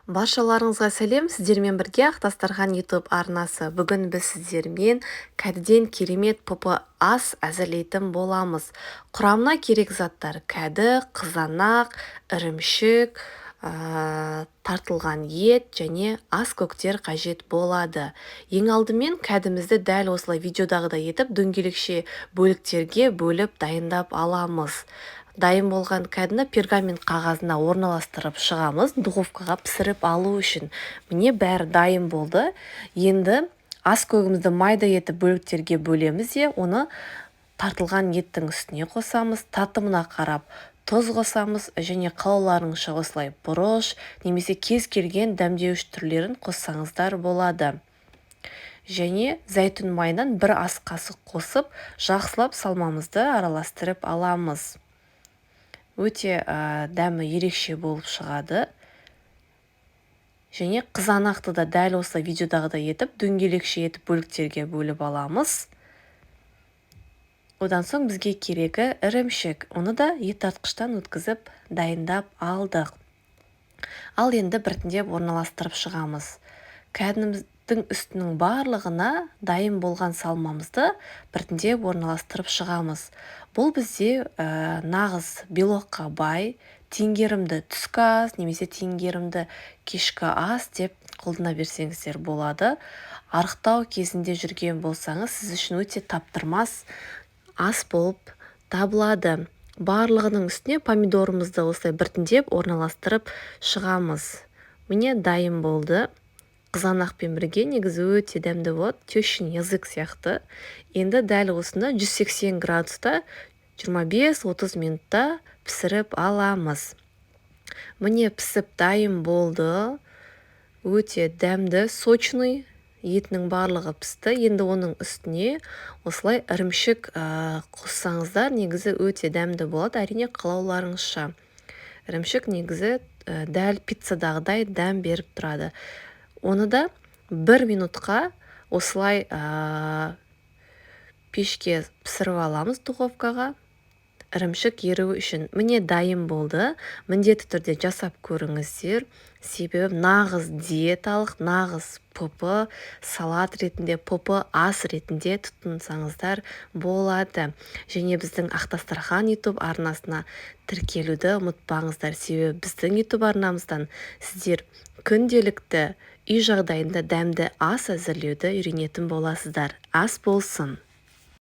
Баршаларыңызға сәлем, сіздермен бірге Ақтастархан YouTube арнасы. Бүгін біз сіздермен кәдіден керемет пұпы ас әзірлейтін боламыз. Құрамына керек заттар: кәді, қызанақ, ірімшік, тартылған ет және ас көктер қажет болады. Ең алдымен кәдімізді дәл осылай видеодағыдай етіп дөңгелекше бөліктерге бөліп дайындап аламыз. Дайын болған кәдіні пергамент қағазына орналастырып шығамыз, духовкаға пісіріп алу үшін. Міне бәрі дайын болды. Енді ас көгімізді майда етіп бөліктерге бөлеміз де, оны тартылған еттің үстіне қосамыз, татымына қарап тұз қосамыз және қалауларыңызша осылай бұрыш немесе кез келген дәмдеуіш түрлерін қоссаңыздар болады. Және зәйтүн майынан бір ас қасық қосып, жақсылап салмамызды араластырып аламыз. Өте дәмі ерекше болып шығады. Және қызанақты да дәл осы видеодағыдай етіп, дөңгелекше етіп бөліктерге бөліп аламыз. Одан соң бізге керегі ірімшік. Оны да ет тартқыштан өткізіп дайындап алдық. Ал енді біртіндеп орналастырып шығамыз. Кәдіміздің үстінің барлығына дайын болған салмамызды біртіндеп орналастырып шығамыз. Бұл бізде нағыз белокқа бай, теңгерімді түскі ас немесе теңгерімді кешкі ас деп қолдана берсеңіздер болады. Арықтау кезінде жүрген болсаңыз, сіз үшін өте таптырмас ас болып табылады. Барлығының үстіне помидорымызды осылай біртіндеп орналастырып шығамыз. Міне дайын болды. Қызанақпен бірге негізі өте дәмді болады, тещин язык сияқты. Енді дәл осында 180 градуста 25-30 минутта пісіріп аламыз. Міне пісіп дайын болды. Өте дәмді, сочный, етінің барлығы пісті. Енді оның үстіне осылай ірімшік қоссаңыздар, негізі өте дәмді болады, әрине қалауларыңызша. Ірімшік негізі дәл пиццадағыдай дәм беріп тұрады. Оны да 1 минутқа осылай пешке пісіріп аламыз духовкаға. Ірімшік еруі үшін. Міне дайын болды. Міндетті түрде жасап көріңіздер. Себебі нағыз диеталық, нағыз пұпы салат ретінде, пұпы ас ретінде тұтынсаңыздар болады. Және біздің Ақтастархан YouTube арнасына тіркелуді ұмытпаңыздар. Себебі біздің YouTube арнамыздан сіздер күнделікті үй жағдайында дәмді ас әзірлеуді үйренетін боласыздар. Ас болсын!